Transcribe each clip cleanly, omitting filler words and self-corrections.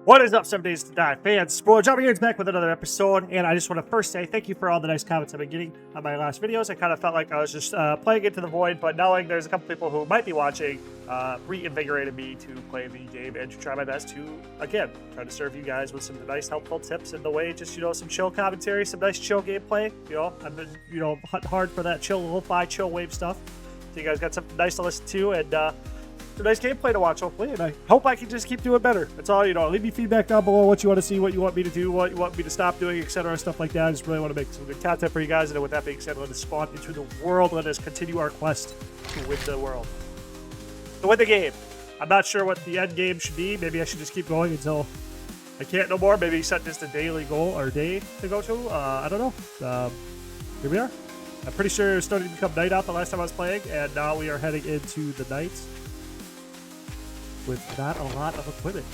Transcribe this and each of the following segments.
What is up, 7 Days to Die fans? Spoiler Jumping here is back with another episode, and I just want to first say thank you for all the nice comments I've been getting on my last videos. I kind of felt like I was just playing into the void, but knowing there's a couple people who might be watching reinvigorated me to play the game and to try my best to, again, try to serve you guys with some nice, helpful tips in the way, just, some chill commentary, some nice chill gameplay. I've been, hunting hard for that chill, lo-fi, chill wave stuff. So you guys got something nice to listen to, and a nice gameplay to watch, hopefully, and I hope I can just keep doing better. That's all, leave me feedback down below, what you want to see, what you want me to do, what you want me to stop doing, etc., stuff like that. I just really want to make some good content for you guys, and with that being said, let us spawn into the world. Let us continue our quest to win the world. To win the game. I'm not sure what the end game should be. Maybe I should just keep going until I can't no more. Maybe set this a daily goal or day to go to. I don't know. Here we are. I'm pretty sure it's starting to become night out the last time I was playing, and now we are heading into the night with not a lot of equipment.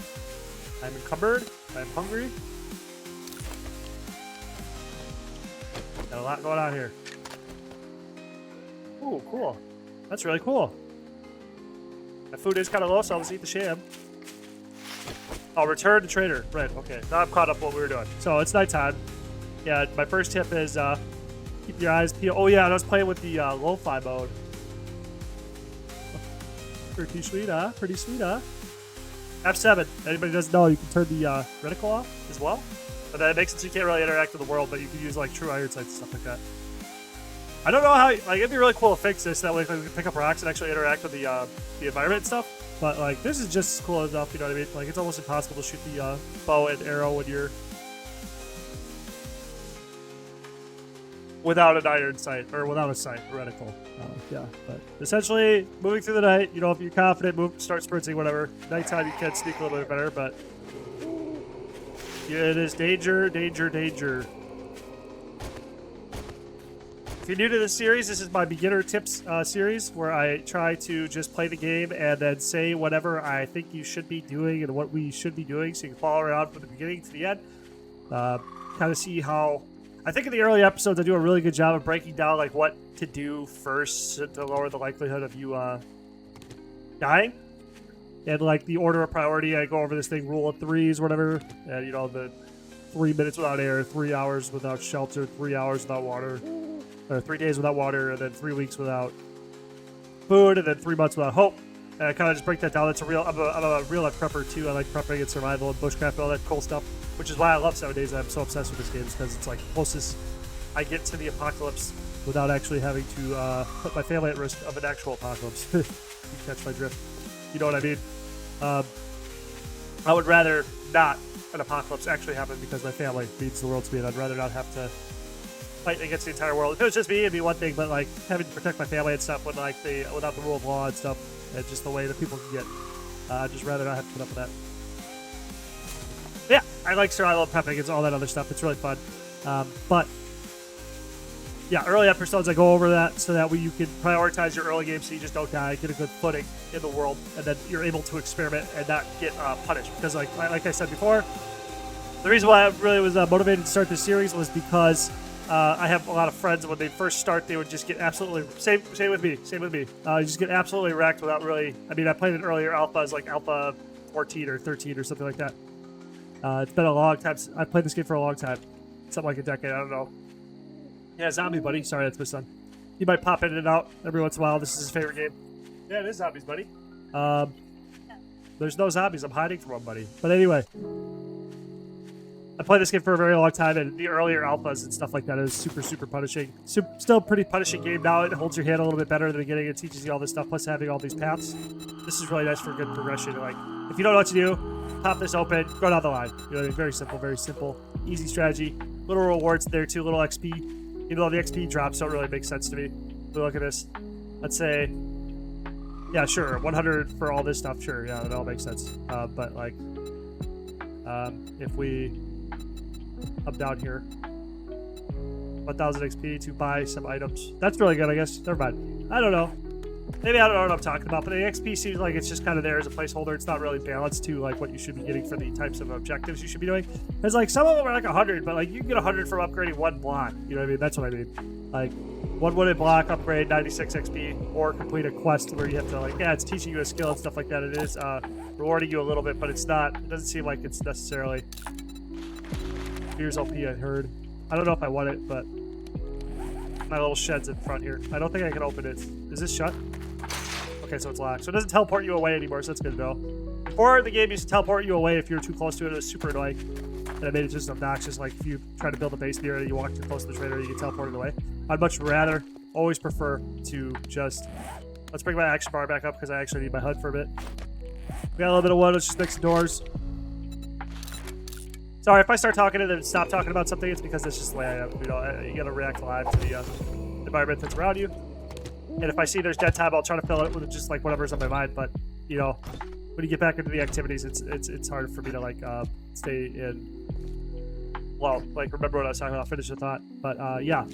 I'm encumbered. I'm hungry. Got a lot going on here. Ooh, cool. That's really cool. My food is kind of low, so I'll just eat the sham. I'll return to trader. Right, okay. Now I'm caught up what we were doing. So it's nighttime. Yeah, my first tip is keep your eyes peeled. Oh yeah, and I was playing with the lo-fi mode. Pretty sweet, huh? Pretty sweet, huh? F7. Anybody doesn't know, you can turn the reticle off as well. But that makes it so you can't really interact with the world, but you can use like true iron sights and stuff like that. I don't know how, it'd be really cool to fix this. That way we can pick up rocks and actually interact with the environment and stuff. But this is just cool enough, you know what I mean? It's almost impossible to shoot the bow and arrow when you're without an iron sight, or without a sight, a reticle. Yeah, but essentially, moving through the night, if you're confident, start sprinting, whatever. Nighttime, you can sneak a little bit better, but it is danger, danger, danger. If you're new to this series, this is my beginner tips series, where I try to just play the game and then say whatever I think you should be doing and what we should be doing, so you can follow around from the beginning to the end. Kind of see how... I think in the early episodes, I do a really good job of breaking down what to do first to lower the likelihood of you dying. And the order of priority, I go over this thing, rule of threes, whatever. And the 3 minutes without air, 3 hours without shelter, 3 hours without water, or 3 days without water, and then 3 weeks without food, and then 3 months without hope. And I kind of just break that down. I'm a real life prepper too. I like prepping and survival and bushcraft and all that cool stuff. Which is why I love 7 Days. I'm so obsessed with this game, because it's closest I get to the apocalypse without actually having to put my family at risk of an actual apocalypse. You catch my drift. You know what I mean? I would rather not an apocalypse actually happen, because my family means the world to me, and I'd rather not have to fight against the entire world. If it was just me, it'd be one thing, but having to protect my family and stuff when without the rule of law and stuff, and just the way that people can get, I'd just rather not have to put up with that. Yeah, I like survival prepping and all that other stuff. It's really fun. But yeah, early episodes I go over that so that way you can prioritize your early game so you just don't die, get a good footing in the world, and then you're able to experiment and not get punished. Because like I said before, the reason why I really was motivated to start this series was because I have a lot of friends, and when they first start, they would just get absolutely same with me. You just get absolutely wrecked without really. I mean, I played an earlier alpha as alpha 14 or 13 or something like that. It's been a long time. I've played this game for a long time. Something like a decade, I don't know. Yeah, Zombie Buddy. Sorry, that's my son. He might pop in and out every once in a while. This is his favorite game. Yeah, it is Zombies, buddy. There's no zombies. I'm hiding from one, buddy. But anyway, I played this game for a very long time, and the earlier alphas and stuff like that is super, super punishing. Still pretty punishing game now. It holds your hand a little bit better in the beginning. It teaches you all this stuff, plus having all these paths. This is really nice for good progression. If you don't know what to do, pop this open, go down the line. You know what I mean? Very simple, easy strategy. Little rewards there too, little XP. Even though the XP drops don't really make sense to me. But look at this. Let's say, yeah, sure, 100 for all this stuff. Sure, yeah, that all makes sense. But if we up down here, 1,000 XP to buy some items. That's really good, I guess. Never mind. I don't know. Maybe I don't know what I'm talking about, but the XP seems like it's just kind of there as a placeholder. It's not really balanced to what you should be getting for the types of objectives you should be doing. Because some of them are 100, but you can get 100 from upgrading one block. You know what I mean? That's what I mean. One wooded block, upgrade 96 XP, or complete a quest where you have to yeah, it's teaching you a skill and stuff like that. It is rewarding you a little bit, but it's not. It doesn't seem like it's necessarily. Here's LP, I heard. I don't know if I want it, but my little shed's in front here. I don't think I can open it. Is this shut? Okay, so it's locked. So it doesn't teleport you away anymore, so that's good to know. Before, the game used to teleport you away if you were too close to it. It was super annoying. And it made it just obnoxious. Like, if you try to build a base near it and you walk too close to the trader, you get teleported away. I'd much rather, always prefer to just... Let's bring my action bar back up because I actually need my HUD for a bit. We got a little bit of wood. Let's just fix the doors. Sorry, if I start talking and then stop talking about something, it's because it's just the way I am. You know, you gotta react live to the environment that's around you. And if I see there's dead time, I'll try to fill it with just like whatever's on my mind. But you know, when you get back into the activities, it's hard for me to like stay in. Well, like remember what I was talking about. Finish the thought. But yeah.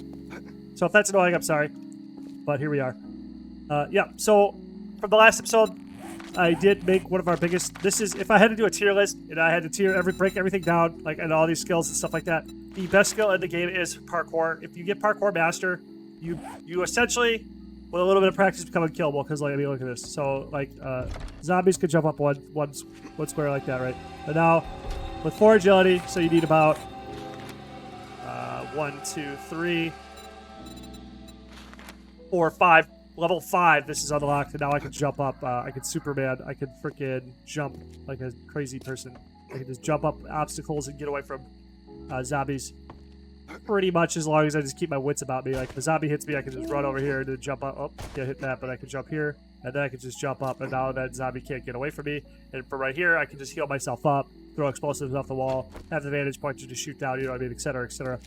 So if that's annoying, I'm sorry. But here we are. Yeah. So from the last episode, I did make one of our biggest. This is if I had to do a tier list and I had to break everything down, like and all these skills and stuff like that. The best skill in the game is parkour. If you get parkour master, you essentially, with a little bit of practice, become unkillable. Because like I mean, look at this. So like zombies could jump up one square like that, right? But now with 4 agility, so you need about 1, 2, 3, 4, 5. Level 5, this is unlocked, and now I can jump up. I can Superman. I can freaking jump like a crazy person. I can just jump up obstacles and get away from zombies. Pretty much as long as I just keep my wits about me. Like, if a zombie hits me, I can just run over here and then jump up. Oh, can't hit that, but I can jump here, and then I can just jump up, and now that zombie can't get away from me. And from right here, I can just heal myself up, throw explosives off the wall, have the vantage point to just shoot down, you know what I mean, etc., etc.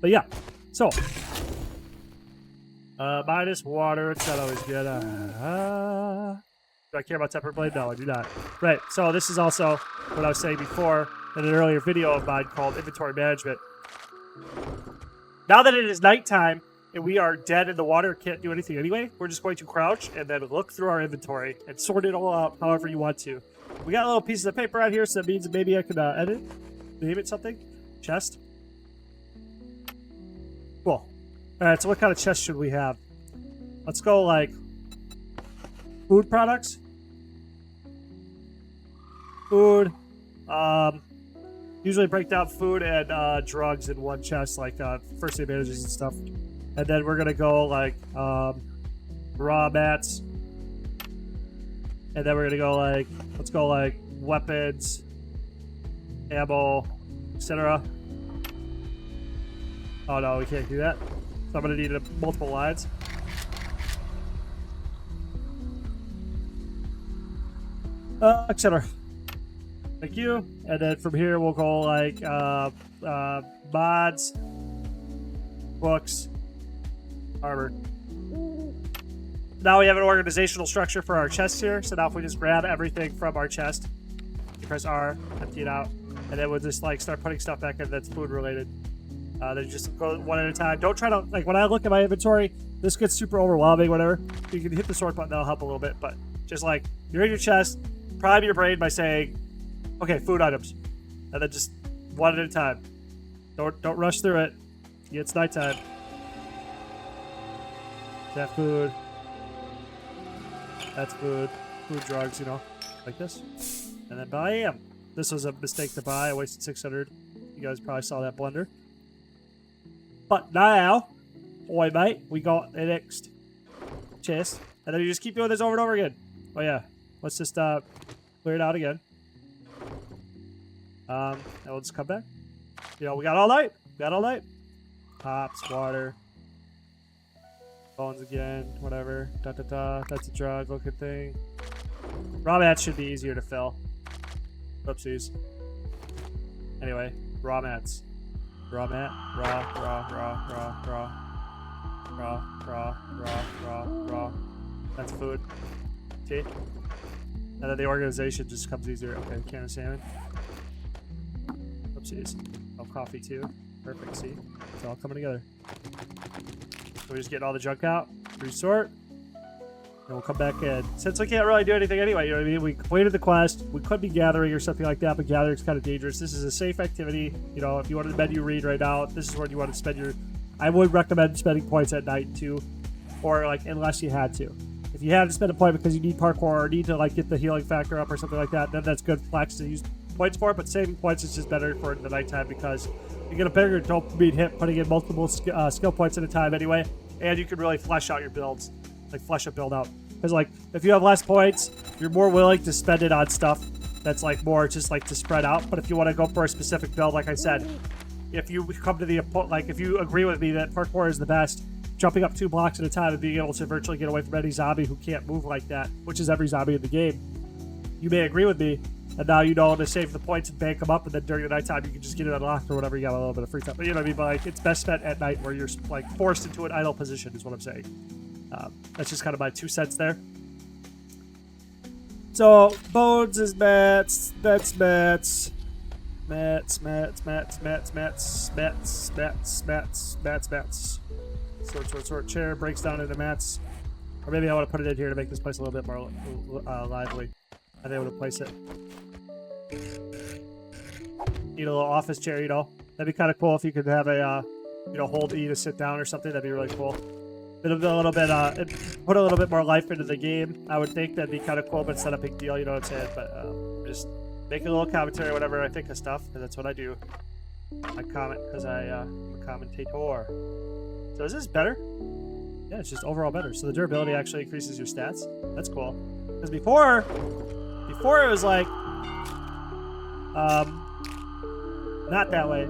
But yeah, so... minus water, it's not always good. Do I care about temper blade? No, I do not. Right, so this is also what I was saying before in an earlier video of mine called inventory management. Now that it is nighttime and we are dead in the water, can't do anything anyway, we're just going to crouch and then look through our inventory and sort it all out however you want to. We got little pieces of paper out here, so that means maybe I could edit, name it something. Chest. Cool. Alright, so what kind of chest should we have? Let's go, like, food products. Food. Usually break down food and drugs in one chest, like first aid bandages and stuff. And then we're going to go, like, raw mats. And then we're going to go, like, let's go, like, weapons, ammo, etc. Oh, no, we can't do that. So I'm going to need multiple lines. Etc. Thank you. And then from here we'll go like mods, books, armor. Now we have an organizational structure for our chest here. So now if we just grab everything from our chest, press R, empty it out, and then we'll just like start putting stuff back in that's food related. Then just go one at a time. Don't try to, like, when I look at my inventory, this gets super overwhelming, whatever. You can hit the sort button, that'll help a little bit, but just like, you're in your chest, prime your brain by saying, okay, food items. And then just one at a time. Don't rush through it. Yeah, it's nighttime. That food. That's food. Food, drugs, you know, like this. And then bam! This was a mistake to buy. I wasted 600. You guys probably saw that blunder. But now, boy, mate, we got the next chest. And then you just keep doing this over and over again. Oh, yeah. Let's just clear it out again. And we'll just come back. You know, we got all night. We got all night. Pops, water. Bones again, whatever. Da-da-da. That's a drug looking thing. Raw mats should be easier to fill. Oopsies. Anyway, raw mats. Raw mat, raw. That's food. See? And then the organization just comes easier. Okay, can of salmon. Oopsies. Oh, coffee too. Perfect, see? It's all coming together. So we just get all the junk out, resort, and we'll come back in. Since we can't really do anything anyway, you know what I mean? We completed the quest. We could be gathering or something like that, but gathering's kind of dangerous. This is a safe activity. You know, if you wanted to menu read right now, this is where you want to spend your... I would recommend spending points at night too, or like unless you had to. If you have to spend a point because you need parkour or need to like get the healing factor up or something like that, then that's good flex to use points for. But saving points is just better for the nighttime because you get a bigger dopamine hit putting in multiple skill points at a time anyway, and you can really flesh out your builds, like flesh a build out. Because like if you have less points, you're more willing to spend it on stuff that's like more just like to spread out. But if you want to go for a specific build, like I said, if you come to the like if you agree with me that parkour is the best, jumping up 2 blocks at a time and being able to virtually get away from any zombie who can't move like that, which is every zombie in the game, you may agree with me. And now you know to save the points and bank them up, and then during the nighttime you can just get it unlocked or whatever. You got a little bit of free time, but you know what I mean. But like, it's best spent at night where you're like forced into an idle position, is what I'm saying. That's just kind of my 2 cents there. So bones is mats, that's mats, mats. Sort. Chair breaks down into mats, or maybe I want to put it in here to make this place a little bit more lively. I think I would have placed it. Need a little office chair, you know. That'd be kind of cool if you could have a, hold E to sit down or something. That'd be really cool. It'd put a little bit more life into the game. I would think that'd be kind of cool, but it's not a big deal, you know what I'm saying? But just making a little commentary whenever I think of stuff, because that's what I do. I comment because I'm a commentator. So is this better? Yeah, it's just overall better. So the durability actually increases your stats. That's cool. Because before it was like, not that way.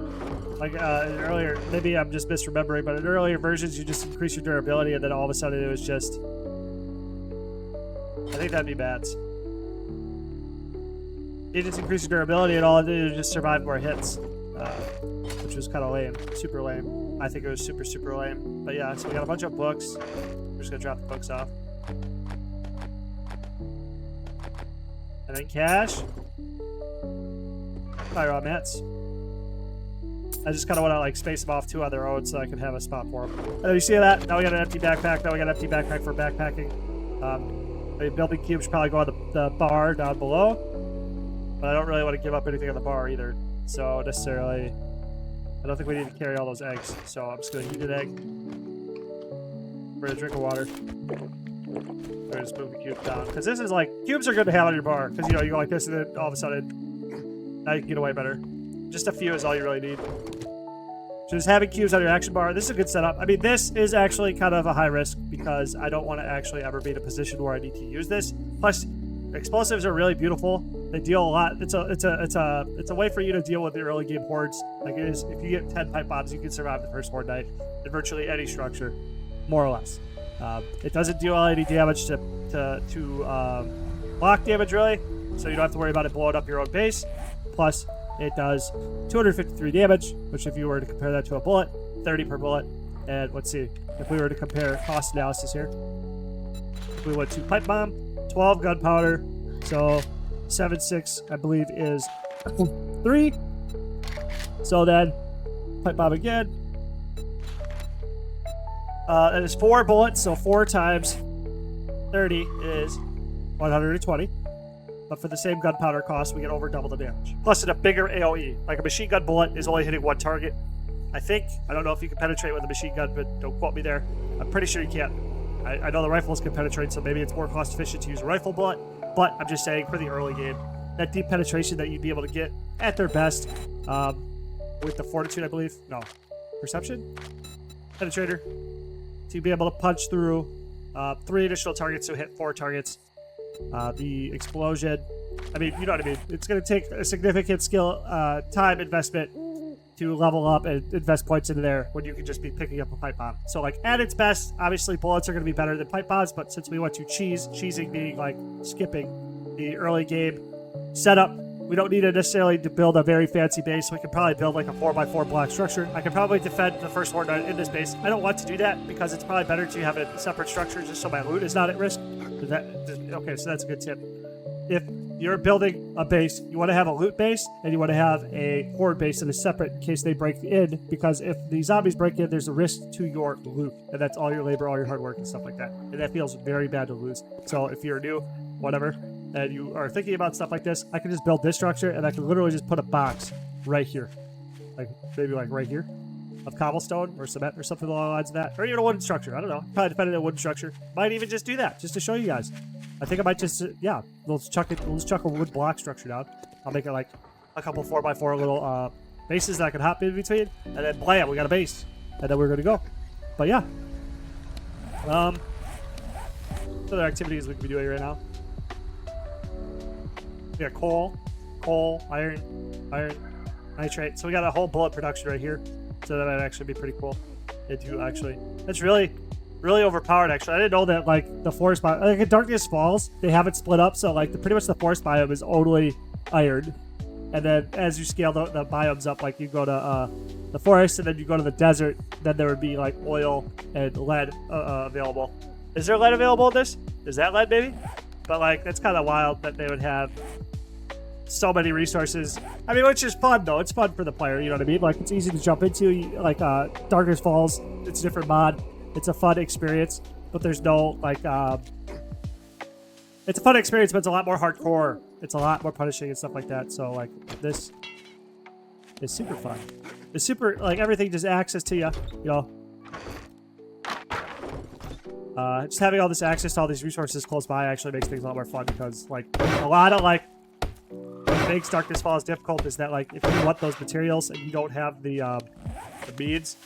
Like earlier, maybe I'm just misremembering, but in earlier versions, you just increase your durability, and then all of a sudden it was just. I think that'd be bats. You just increase your durability, and all it did was just survive more hits, which was kind of lame, super lame. I think it was super lame. But yeah, so we got a bunch of books. We're just gonna drop the books off, and then cash. Fire raw mats. I just kind of want to like space them off 2 on their own so I can have a spot for them. And then you see that? Now we got an empty backpack. Now we got an empty backpack for backpacking. The building cubes probably go on the bar down below. But I don't really want to give up anything on the bar either. So necessarily, I don't think we need to carry all those eggs. So I'm just going to heat an egg. We're going to drink of water. We're going to just move the cube down. Because this is like, cubes are good to have on your bar. Because, you go like this and then all of a sudden, now you can get away better. Just a few is all you really need. So just having cubes on your action bar, this is a good setup. I mean, this is actually kind of a high risk because I don't want to actually ever be in a position where I need to use this. Plus, explosives are really beautiful. They deal a lot. It's a way for you to deal with the early game hordes. Like it is, if you get 10 pipe bombs, you can survive the first horde night in virtually any structure, more or less. It doesn't deal any damage to block damage really, so you don't have to worry about it blowing up your own base. Plus, it does 253 damage, which if you were to compare that to a bullet, 30 per bullet. And let's see, if we were to compare cost analysis here, if we went to pipe bomb, 12 gunpowder, so 7.6 I believe is 3. So then pipe bomb again. That is 4 bullets, so 4 times 30 is 120. But for the same gunpowder cost, we get over double the damage. Plus, in a bigger AoE. Like a machine gun bullet is only hitting 1 target. I think. I don't know if you can penetrate with a machine gun, but don't quote me there. I'm pretty sure you can. I know the rifles can penetrate, so maybe it's more cost efficient to use a rifle bullet. But I'm just saying, for the early game, that deep penetration that you'd be able to get at their best with the fortitude, I believe. No. Perception? Penetrator. So you'd be able to punch through 3 additional targets to hit 4 targets. The explosion, I mean, you know what I mean. It's going to take a significant skill, time investment to level up and invest points into there when you can just be picking up a pipe bomb. So, like, at its best, obviously bullets are going to be better than pipe bombs, but since we want to cheesing being like skipping the early game setup, we don't need to necessarily to build a very fancy base. We can probably build like a 4x4 block structure. I can probably defend the first horde in this base. I don't want to do that because it's probably better to have a separate structure just so my loot is not at risk. Okay, so that's a good tip. If you're building a base, you want to have a loot base and you want to have a horde base that is separate in case they break in, because if the zombies break in, there's a risk to your loot, and that's all your labor, all your hard work and stuff like that, and that feels very bad to lose. So if you're new, whatever, and you are thinking about stuff like this, I can just build this structure and I can literally just put a box right here, like maybe like right here, of cobblestone or cement or something along the lines of that. Or even a wooden structure. I don't know. Probably depending on a wooden structure. Might even just do that just to show you guys. I think I might just, yeah, we'll just chuck a wood block structure down. I'll make it like a couple 4x4 little bases that I can hop in between. And then blam, we got a base. And then we're going to go. But yeah. What other activities we could be doing right now? We got coal, iron, nitrate. So we got a whole bullet production right here. So that might actually be pretty cool. They do actually. That's really overpowered actually. I didn't know that like the forest biome, like in Darkness Falls, they have it split up. So like pretty much the forest biome is only iron. And then as you scale the biomes up, like you go to the forest and then you go to the desert, then there would be like oil and lead available. Is there lead available in this? Is that lead maybe? But like that's kind of wild that they would have so many resources. I mean, which is fun though. It's fun for the player, you know what I mean? Like it's easy to jump into. Like Darkness Falls, it's a different mod. It's a fun experience, but there's no like it's a fun experience, but it's a lot more hardcore. It's a lot more punishing and stuff like that. So like this is super fun. It's super like everything just access to you, you know. Just having all this access to all these resources close by actually makes things a lot more fun because like a lot of like what makes Darkness Falls difficult is that like if you want those materials and you don't have the beads.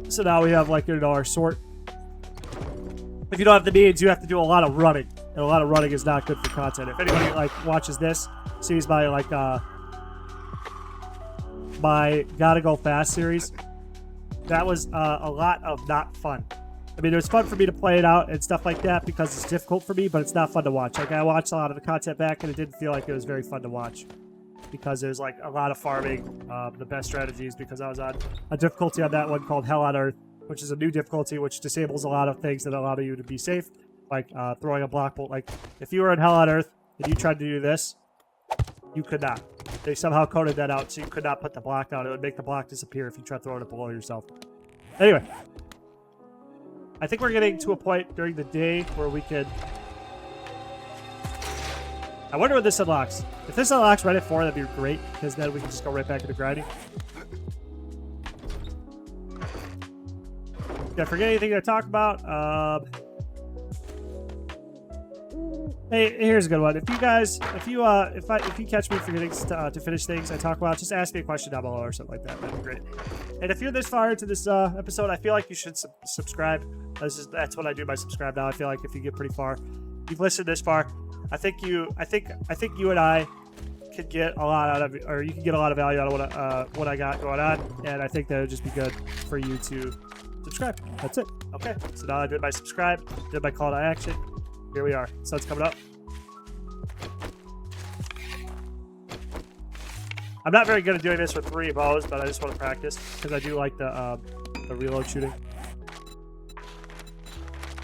So now we have like, you know, our sort. If you don't have the beads, you have to do a lot of running. And a lot of running is not good for content. If anybody like watches this, sees my like my Gotta Go Fast series, that was a lot of not fun. I mean, it was fun for me to play it out and stuff like that because it's difficult for me, but it's not fun to watch. Like I watched a lot of the content back and it didn't feel like it was very fun to watch. Because there's like a lot of farming, the best strategies, because I was on a difficulty on that one called Hell on Earth, which is a new difficulty which disables a lot of things that allow you to be safe, like throwing a block bolt. Like if you were in Hell on Earth and you tried to do this, you could not. They somehow coded that out so you could not put the block down. It would make the block disappear if you tried throwing it below yourself. Anyway, I think we're getting to a point during the day where we can... I wonder what this unlocks. If this unlocks right at 4, that'd be great, because then we can just go right back into grinding. Did I forget anything to talk about? Hey, here's a good one. If you guys, if you catch me forgetting to finish things I talk about, just ask me a question down below or something like that. That'd be great. And if you're this far into this episode, I feel like you should subscribe. That's what I do by subscribe now. I feel like if you get pretty far, you've listened this far. I think you and I could get a lot out of it, or you can get a lot of value out of what I got going on, and I think that would just be good for you to subscribe. That's it. Okay. So now I did my subscribe, did my call to action. Here we are. Sun's coming up. I'm not very good at doing this with 3 bows, but I just want to practice because I do like the reload shooting.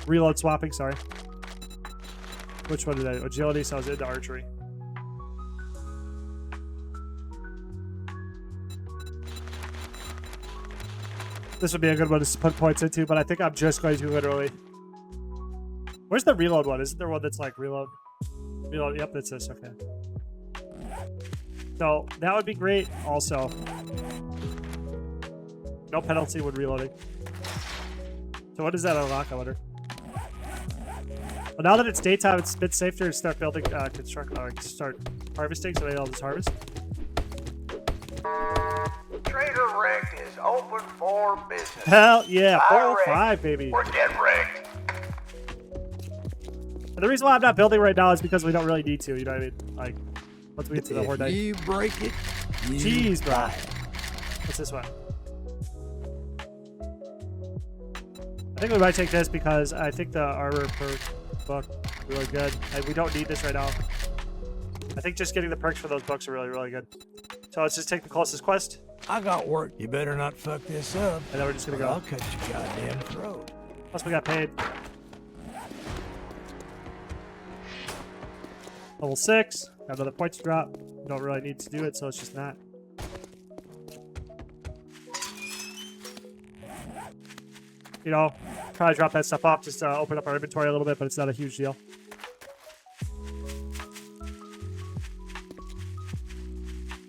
Reload swapping. Sorry. Which one did I do? Agility, so I was into archery. This would be a good one to put points into, but I think I'm just going to literally... Where's the reload one? Isn't there one that's like reload? Reload, yep, that's this, okay. So, that would be great also. No penalty when reloading. So what does that unlock, I wonder? Well, now that it's daytime, it's a bit safer to start building, start harvesting, so maybe I'll just harvest. Trader Rick is open for business. Hell yeah, 405, baby. We're dead wrecked. And the reason why I'm not building right now is because we don't really need to, you know what I mean? Like, once we get to the horde night. You break it, you Jeez, bro. What's this one? I think we might take this because I think the armor perk book is really good. We don't need this right now. I think just getting the perks for those books are really, really good. So let's just take the closest quest. I got work. You better not fuck this up. And then we're just gonna go. I'll cut your goddamn throat. Plus we got paid. Level 6. Got another points to drop. We don't really need to do it, so it's just not. You know, probably drop that stuff off just to open up our inventory a little bit, but it's not a huge deal.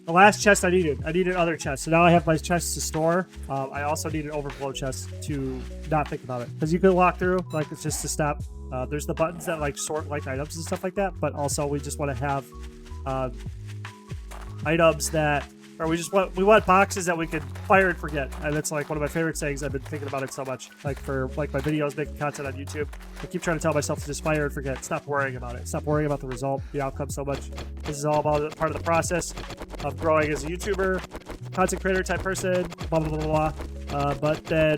The last chest I needed other chests. So now I have my chests to store. I also need an overflow chest to not think about it. Because you can walk through, like it's just to stop. There's the buttons that like sort like items and stuff like that. But also we just want to have items that, or we want boxes that we can fire and forget. And that's like one of my favorite sayings. I've been thinking about it so much. Like for like my videos, making content on YouTube. I keep trying to tell myself to just fire and forget. Stop worrying about it. Stop worrying about the result, the outcome so much. This is all about part of the process of growing as a YouTuber, content creator type person, blah, blah, blah, blah. But then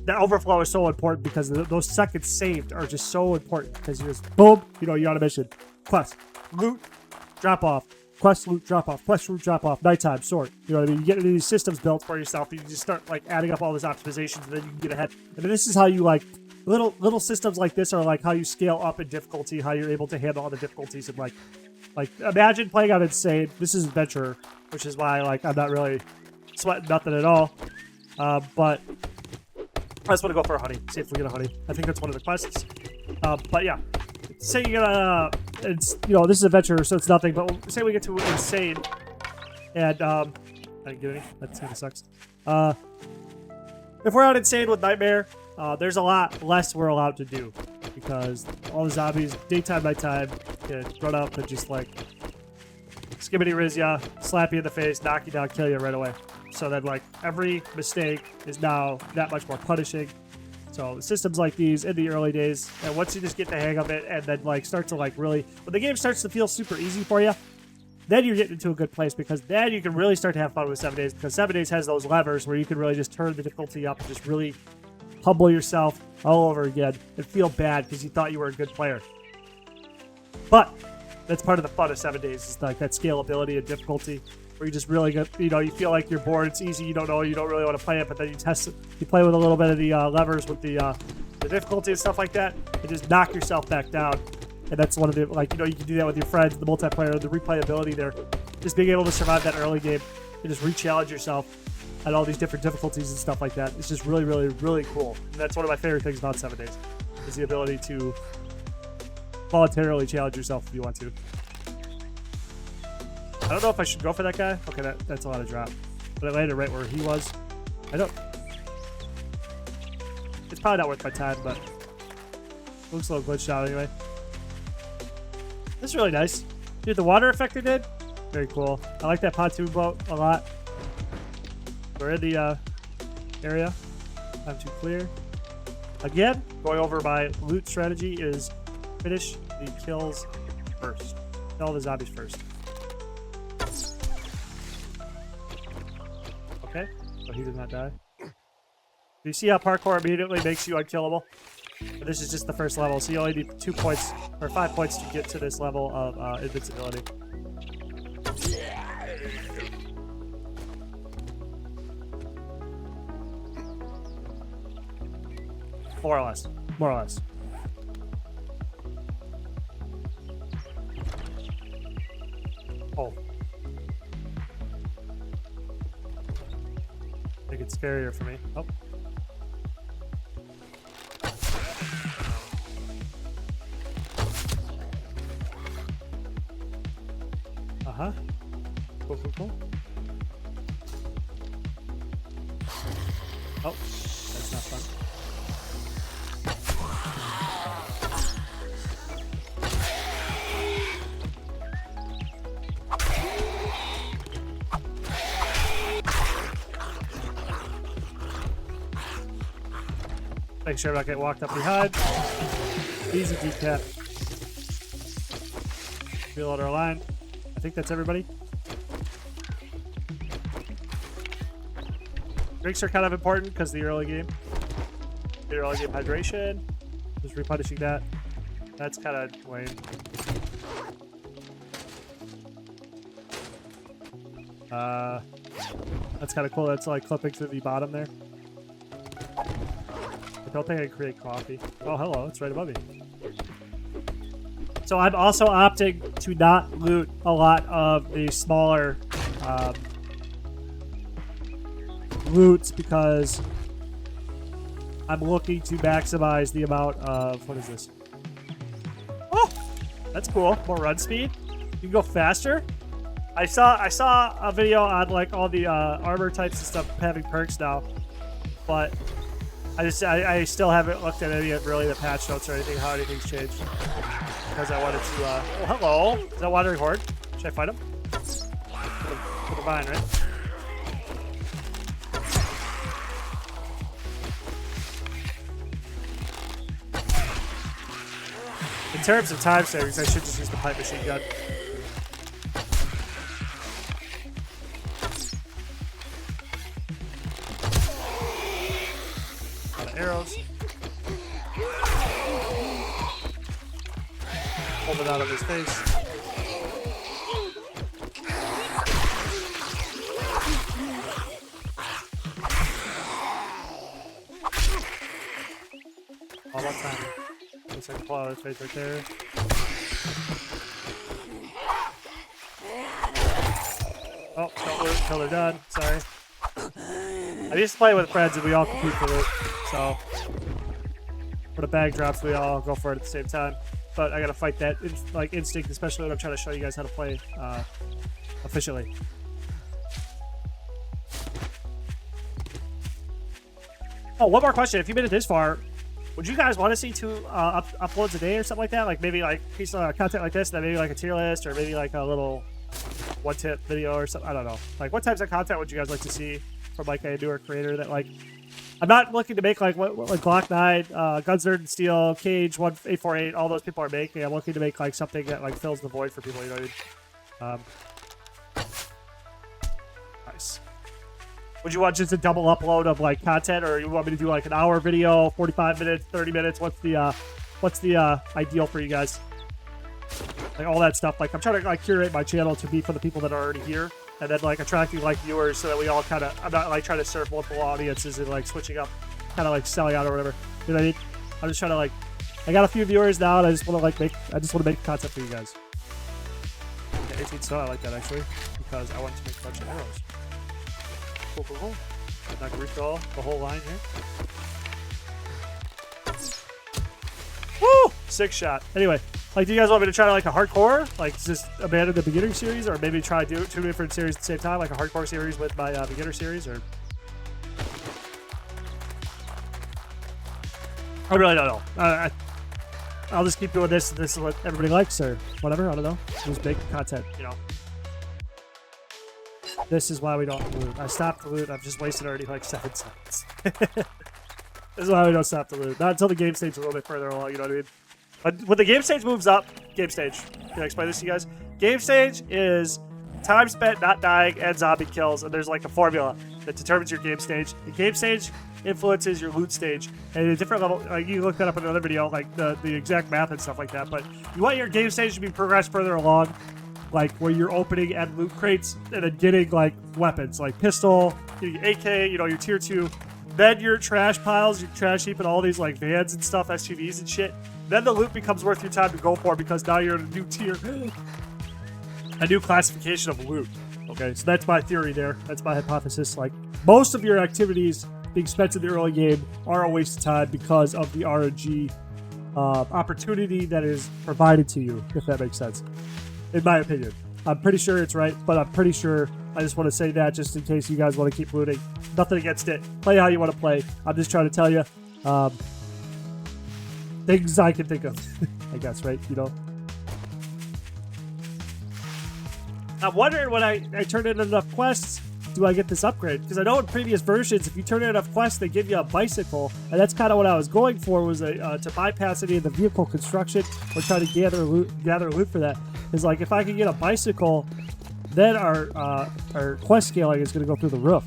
the overflow is so important because those seconds saved are just so important because you just, boom, you're on a mission. Quest, loot, drop off. Quest, loot, drop off. Quest, loot, drop off. Nighttime, sort. You know what I mean? You get these systems built for yourself. You just start like adding up all these optimizations, and then you can get ahead. And this is how you like little systems like this are like how you scale up in difficulty, how you're able to handle all the difficulties. And like imagine playing on Insane. This is Adventurer, which is why like I'm not really sweating nothing at all. But I just want to go for a honey. See if we get a honey. I think that's one of the quests. But yeah. Say you get it's this is Adventure, so it's nothing. But say we get to Insane, and I didn't get any. That kind of sucks. If we're on Insane with Nightmare, there's a lot less we're allowed to do because all the zombies, daytime, nighttime, can run up and just like skibbity riz ya, slap you in the face, knock you down, kill you right away. So then like every mistake is now that much more punishing. So systems like these in the early days, and once you just get the hang of it and then like start to like really, when the game starts to feel super easy for you, then you're getting into a good place because then you can really start to have fun with 7 days because 7 days has those levers where you can really just turn the difficulty up and just really humble yourself all over again and feel bad because you thought you were a good player. But that's part of the fun of 7 days is like that scalability and difficulty. Where you just really get, you feel like you're bored, it's easy, you don't know, you don't really want to play it, but then you test it, you play with a little bit of the levers with the difficulty and stuff like that, and just knock yourself back down. And that's one of the, like, you can do that with your friends, the multiplayer, the replayability there. Just being able to survive that early game and just re-challenge yourself at all these different difficulties and stuff like that. It's just really, really, really cool. And that's one of my favorite things about 7 days, is the ability to voluntarily challenge yourself if you want to. I don't know if I should go for that guy. Okay, that's a lot of drop. But I landed right where he was. It's probably not worth my time, but it looks a little glitched out anyway. This is really nice. Dude, the water effect they did, very cool. I like that pontoon boat a lot. We're in the area. Time to clear. Again, going over my loot strategy is finish the kills first. Kill the zombies first. Okay, so he did not die. Do you see how parkour immediately makes you unkillable? But this is just the first level, so you only need 2 points or 5 points to get to this level of invincibility. More or less. More or less. Oh. I think it's scarier for me. Oh. Uh-huh. Cool, cool, cool. Oh, that's not fun. Make sure I don't get walked up behind. Easy decap. Reload our line. I think that's everybody. Drinks are kind of important because the early game. The early game hydration. Just replenishing that. That's kind of lame. That's kind of cool. That's like clipping to the bottom there. I don't think I can create coffee. Oh, hello. It's right above me. So I'm also opting to not loot a lot of the smaller loots because I'm looking to maximize the amount of... What is this? Oh! That's cool. More run speed. You can go faster? I saw a video on like all the armor types and stuff having perks now, but I still haven't looked at any of really the patch notes or anything, how anything's changed, because I wanted to oh, hello, is that Wandering Horde? Should I fight him? For the vine, right? In terms of time savings, I should just use the pipe machine gun. Arrows. Hold it out of his face. All that time. Looks like a pull out of his face right there. Oh, don't loot until they're done. Sorry. I used to play with friends and we all compete for loot. So, when a bag drops, we all go for it at the same time. But I gotta fight that like instinct, especially when I'm trying to show you guys how to play efficiently. Oh, one more question. If you made it this far, would you guys want to see 2 uploads a day or something like that? Like maybe like a piece of content like this, then maybe like a tier list, or maybe like a little one-tip video or something. I don't know. Like, what types of content would you guys like to see from like a newer creator that like? I'm not looking to make like what like Glock 9, Guns Nerd and Steel, Cage 1848, all those people are making. I'm looking to make like something that like fills the void for people. You know what I mean? Nice. Would you want just a double upload of like content, or you want me to do like an hour video, 45 minutes, 30 minutes? What's the ideal for you guys? Like all that stuff. Like I'm trying to like curate my channel to be for the people that are already here, and then like attracting like viewers so that we all kind of. I'm not like trying to serve multiple audiences and like switching up, kind of like selling out or whatever. You know what I mean? I'm just trying to like. I got a few viewers now, and I just want to like make. I just want to make content for you guys. Okay, 18 stone. I like that actually because I want to make a bunch of arrows. Cool, cool, cool. I'm not gonna refill the whole line here. Woo! 6 shot. Anyway, like, do you guys want me to try like a hardcore, like just abandon the beginner series, or maybe try to do 2 different series at the same time, like a hardcore series with my beginner series, or? I really don't know. I'll just keep doing this. This is what everybody likes, or whatever. I don't know. Just make content, you know. This is why we don't loot. I stopped the loot. I've just wasted already like 7 seconds. This is why we don't stop the loot. Not until the game stage is a little bit further along, you know what I mean? But when the game stage moves up, game stage. Can I explain this to you guys? Game stage is time spent not dying and zombie kills, and there's like a formula that determines your game stage. The game stage influences your loot stage, and at a different level, like you look that up in another video, like the exact math and stuff like that. But you want your game stage to be progressed further along, like where you're opening and loot crates and then getting like weapons, like pistol, getting AK, you know, your tier 2. Then your trash piles, your trash heap, and all these like vans and stuff, SUVs and shit. Then the loot becomes worth your time to go for because now you're in a new tier, a new classification of loot. Okay, so that's my theory there. That's my hypothesis. Like most of your activities being spent in the early game are a waste of time because of the RNG opportunity that is provided to you, if that makes sense. In my opinion. I'm pretty sure it's right, but I'm pretty sure I just want to say that just in case you guys want to keep looting. Nothing against it. Play how you want to play. I'm just trying to tell you things I can think of, I guess, right? You know? I'm wondering when I turn in enough quests, do I get this upgrade? Because I know in previous versions, if you turn in enough quests, they give you a bicycle, and that's kind of what I was going for, was to bypass any of the vehicle construction or try to gather loot for that. Is like if I can get a bicycle, then our quest scaling is going to go through the roof.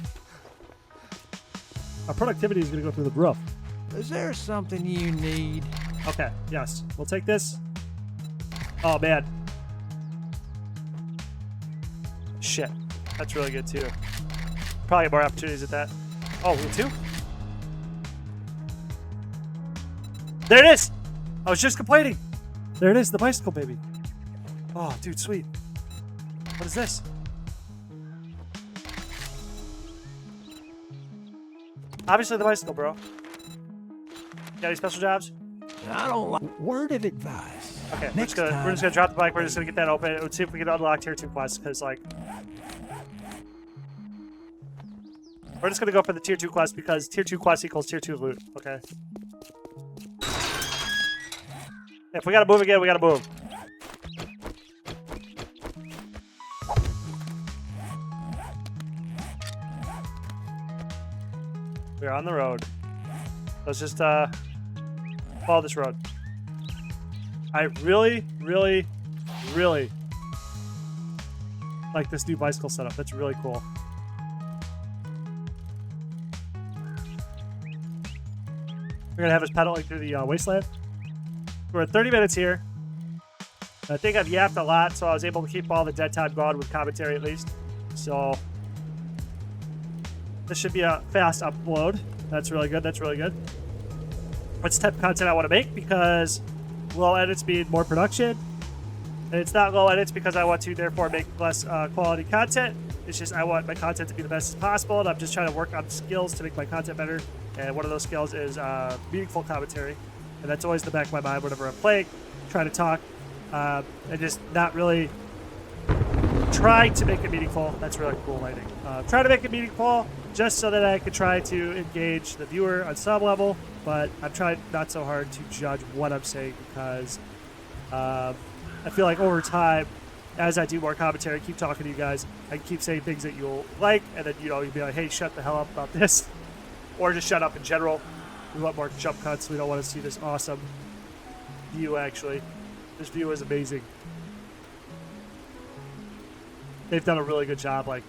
Our productivity is going to go through the roof. Is there something you need? Okay, yes. We'll take this. Oh, man. Shit. That's really good, too. Probably more opportunities at that. Oh, loot 2? There it is! I was just complaining. There it is, the bicycle, baby. Oh, dude, sweet. What is this? Obviously the bicycle, bro. Got any special jobs? I don't like. Word of advice. Okay, Next we're time. just gonna drop the bike. We're just gonna get that open. Let's see if we can unlock tier 2 quests, because like we're just gonna go for the tier 2 quest because tier 2 quest equals tier 2 loot. Okay. If we gotta move again, we gotta move. We're on the road. Let's just follow this road. I really, really, really like this new bicycle setup. That's really cool. We're gonna have us pedaling through the wasteland. We're at 30 minutes here. I think I've yapped a lot, so I was able to keep all the dead time gone with commentary at least. So this should be a fast upload. That's really good. That's really good. What's the type of content I want to make? Because low edits mean more production. And it's not low edits because I want to therefore make less quality content. It's just I want my content to be the best as possible, and I'm just trying to work on skills to make my content better. And one of those skills is meaningful commentary. And that's always in the back of my mind whenever I'm playing, trying to talk, and just not really trying to make it meaningful. That's really cool lighting. Try to make it meaningful just so that I can try to engage the viewer on some level, but I'm trying not so hard to judge what I'm saying because I feel like over time, as I do more commentary, keep talking to you guys, I keep saying things that you'll like, and then, you'll be like, hey, shut the hell up about this. Or just shut up in general. We want more jump cuts. We don't want to see this awesome view, actually. This view is amazing. They've done a really good job, like,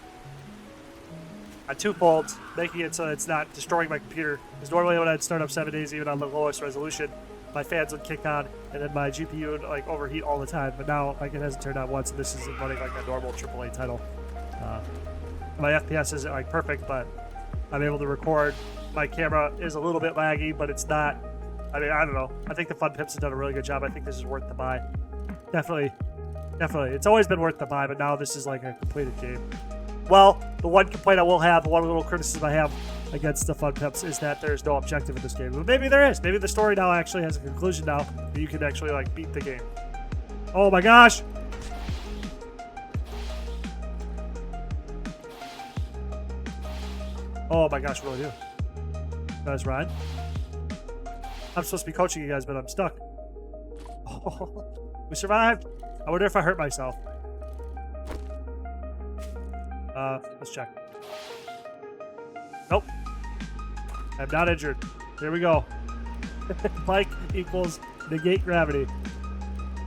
on twofold, making it so it's not destroying my computer. Because normally when I'd start up 7 days, even on the lowest resolution, my fans would kick on, and then my GPU would, like, overheat all the time. But now, like, it hasn't turned on once, and this isn't running like a normal AAA title. My FPS isn't, like, perfect, but I'm able to record. My camera is a little bit laggy, but it's not. I mean, I don't know. I think the Fun Pips have done a really good job. I think this is worth the buy. Definitely. It's always been worth the buy, but now this is like a completed game. Well, the one complaint I will have, the one little criticism I have against the Fun Pips is that there's no objective in this game. But maybe there is. Maybe the story now actually has a conclusion now that you can actually, like, beat the game. Oh my gosh! Oh my gosh, what do I do? Guys, Ryan? I'm supposed to be coaching you guys, but I'm stuck. Oh, we survived. I wonder if I hurt myself. Let's check. Nope. I'm not injured. Here we go. Bike equals negate gravity.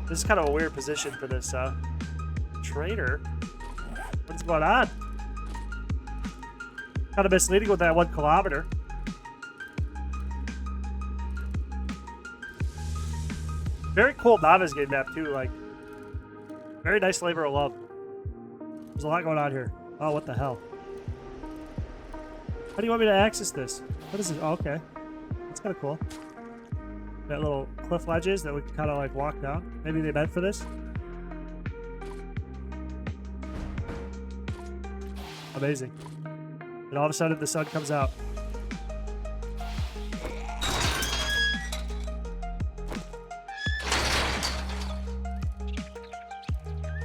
This is kind of a weird position for this trader. What's going on? Kind of misleading with that 1 kilometer. Very cool novice game map too. Like, very nice labor of love. There's a lot going on here. Oh, what the hell? How do you want me to access this? What is it? Oh, okay. That's kind of cool. That little cliff ledges that we can kind of like walk down. Maybe they meant for this. Amazing. And all of a sudden the sun comes out.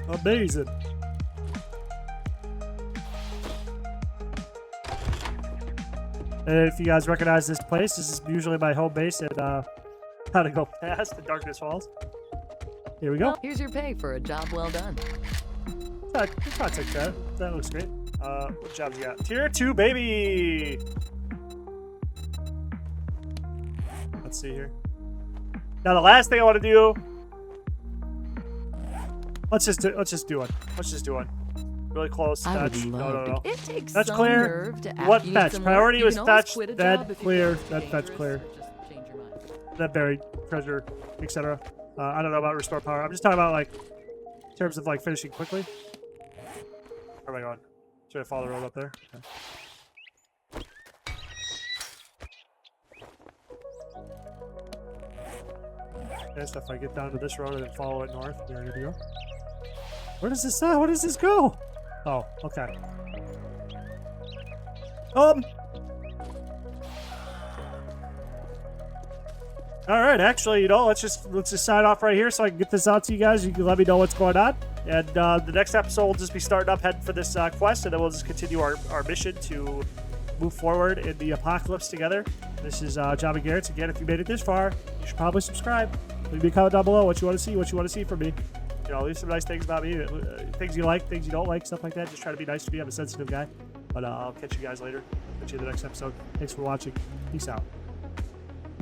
Amazing. And if you guys recognize this place, this is usually my home base and how to go past the Darkness Falls. Here we go. Well, here's your pay for a job well done. I'll take that. That looks great. What jobs you got? Tier 2, baby! Let's see here. Now the last thing I want to do. Let's just do one. Let's just do one. Really close. I would Fetch. love No. It takes That's some clear. nerve to ask What you fetch? some Priority work. was You can always fetch, quit a then job if you clear, feel it's then fetch dangerous clear. or just change your mind. That buried treasure, etc. I don't know about restore power. I'm just talking about, like, in terms of, like, finishing quickly. Where am I going? Should I follow the road up there? Okay. Okay, so if I get down to this road and then follow it north, we're good to go. Where does this go? Oh, okay. All right, actually, you know, let's just sign off right here so I can get this out to you guys. You can let me know what's going on. And the next episode will just be starting up, heading for this quest, and then we'll just continue our mission to move forward in the apocalypse together. This is John McGarrett. Again, if you made it this far, you should probably subscribe. Leave me a comment down below what you want to see from me. You know, leave some nice things about me, things you like, things you don't like, stuff like that. Just try to be nice to me. I'm a sensitive guy. But I'll catch you guys later. Catch you in the next episode. Thanks for watching. Peace out.